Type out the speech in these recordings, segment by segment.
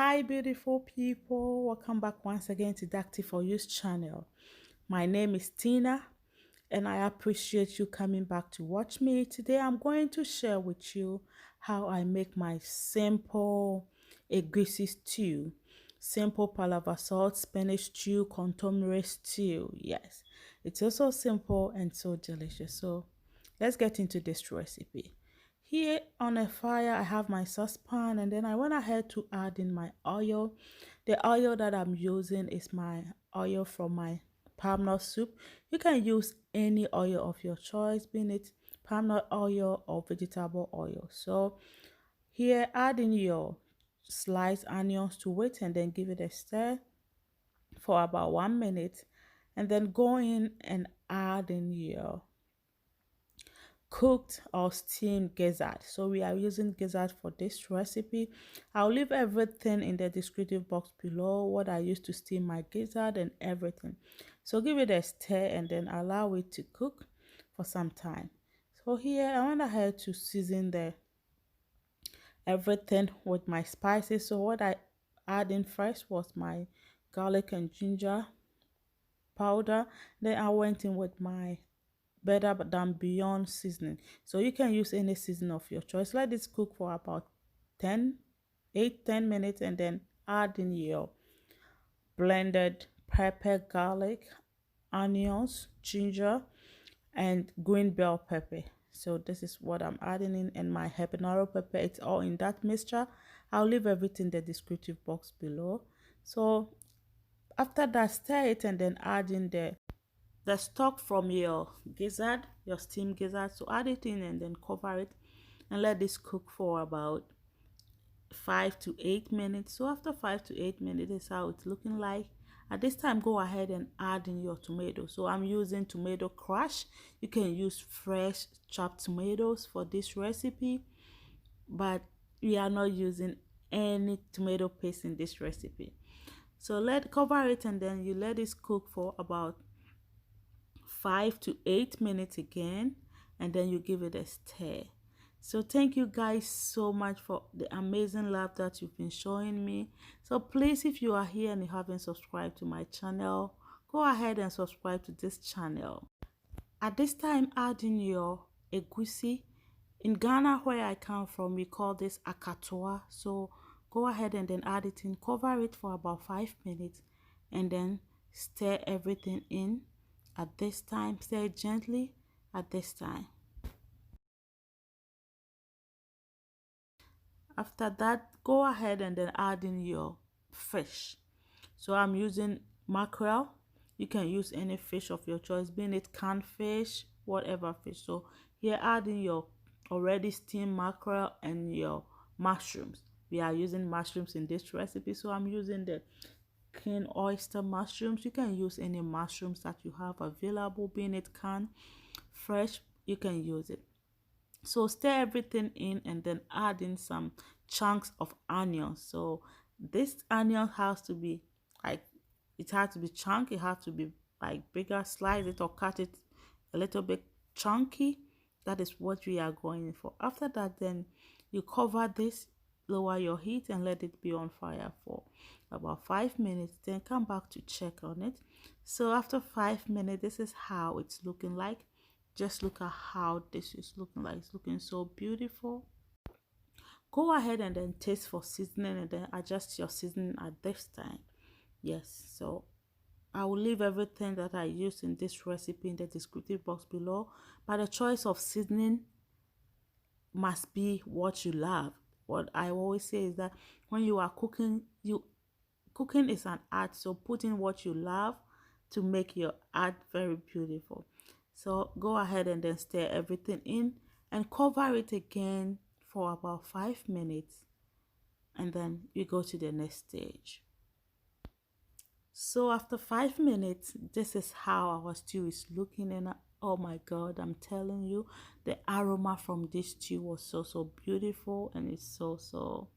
Hi, beautiful people. Welcome back once again to the Active for Use channel. My name is Tina, and I appreciate you coming back to watch me. Today, I'm going to share with you how I make my simple egusi stew. Simple palava salt, spinach stew, contomere stew. Yes, it's also simple and so delicious. So, let's get into this recipe. Here on a fire, I have my saucepan, and then I went ahead to add in my oil. The oil that I'm using is my oil from my palm nut soup. You can use any oil of your choice, being it palm nut oil or vegetable oil. So here, add in your sliced onions to it and then give it a stir for about 1 minute, and then go in and add in your cooked or steamed gizzard. So we are using gizzard for this recipe. I'll leave everything in the descriptive box below, what I used to steam my gizzard and everything. So give it a stir and then allow it to cook for some time. So here I went ahead to season the everything with my spices. So what I add in first was my garlic and ginger powder. Then I went in with my better than beyond seasoning. So you can use any season of your choice. Let this cook for about 10 minutes, and then add in your blended pepper, garlic, onions, ginger, and green bell pepper. So this is what I'm adding in, and my habanero pepper. It's all in that mixture. I'll leave everything in the descriptive box below. So after that, stir it and then add in the stock from your gizzard, your steamed gizzard. So add it in and then cover it and let this cook for about 5 to 8 minutes. So after 5 to 8 minutes, this is how it's looking like. At this time, go ahead and add in your tomato. So I'm using tomato crush. You can use fresh chopped tomatoes for this recipe, but we are not using any tomato paste in this recipe. So cover it and then you let it cook for about 5 to 8 minutes again, and then you give it a stir. So thank you guys so much for the amazing love that you've been showing me. So please, if you are here and you haven't subscribed to my channel, go ahead and subscribe to this channel. At this time, add in your egusi. In Ghana, where I come from, we call this akatoa. So go ahead and then add it in, cover it for about 5 minutes, and then stir everything in. At this time, stir it gently at this time. After that, go ahead and then add in your fish. So I'm using mackerel. You can use any fish of your choice, being it canned fish, whatever fish. So here, add in your already steamed mackerel and your mushrooms. We are using mushrooms in this recipe, so I'm using the king oyster mushrooms. You can use any mushrooms that you have available, being it canned, fresh, you can use it. So stir everything in and then add in some chunks of onion. So this onion has to be like, it has to be chunky, it has to be like bigger. Slice it or cut it a little bit chunky. That is what we are going for. After that, then you cover this, lower your heat and let it be on fire for about 5 minutes, then come back to check on it. So after 5 minutes, this is how it's looking like. Just look at how this is looking like. It's looking so beautiful. Go ahead and then taste for seasoning and then adjust your seasoning at this time. Yes, so I will leave everything that I used in this recipe in the descriptive box below, but the choice of seasoning must be what you love. What I always say is that when you are cooking, cooking is an art, so put in what you love to make your art very beautiful. So go ahead and then stir everything in and cover it again for about 5 minutes, and then you go to the next stage. So after 5 minutes, this is how our stew is looking, and oh my god, I'm telling you, the aroma from this stew was so beautiful, and it's so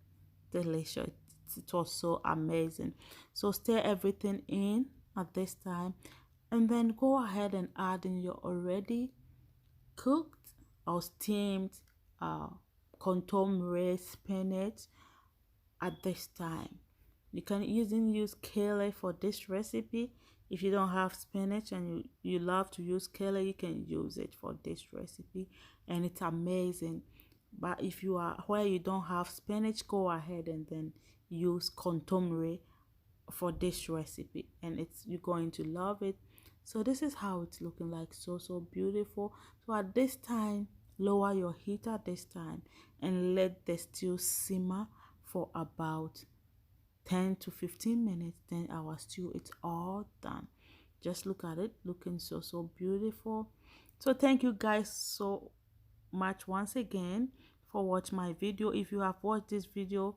delicious. It was so amazing. So stir everything in at this time, and then go ahead and add in your already cooked or steamed contomere spinach at this time. You can even use kale for this recipe. If you don't have spinach and you love to use kale, you can use it for this recipe, and it's amazing. But if you are where you don't have spinach, go ahead and then use contomere for this recipe, and it's you're going to love it. So this is how it's looking like, so beautiful. So at this time, lower your heat at this time and let the stew simmer for about 10 to 15 minutes. Then our stew, it's all done. Just look at it, looking so beautiful. So thank you guys so much once again for watching my video. If you have watched this video,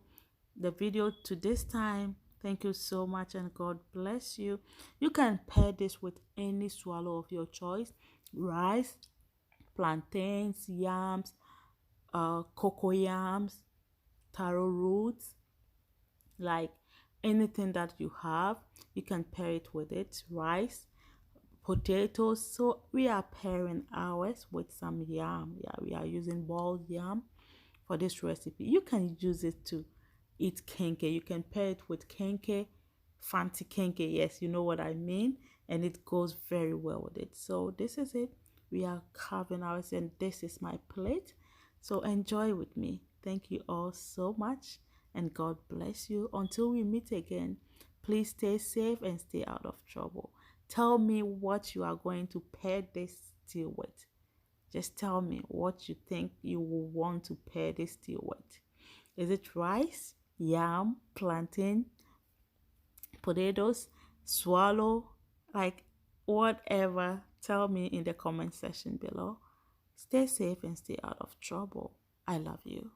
the video to this time, thank you so much and God bless you. You can pair this with any swallow of your choice: rice, plantains, yams, cocoa yams, taro roots, like anything that you have, you can pair it with it. Rice, potatoes. So we are pairing ours with some yam. Yeah, we are using boiled yam for this recipe. You can use it to eat kenke. You can pair it with kenke, fancy kenke. Yes, you know what I mean, and it goes very well with it. So this is it. We are carving ours, and this is my plate. So enjoy with me. Thank you all so much, and God bless you. Until we meet again, please stay safe and stay out of trouble. Tell me what you are going to pair this stew with. Just tell me what you think you will want to pair this stew with. Is it rice, yam, plantain, potatoes, swallow, like whatever? Tell me in the comment section below. Stay safe and stay out of trouble. I love you.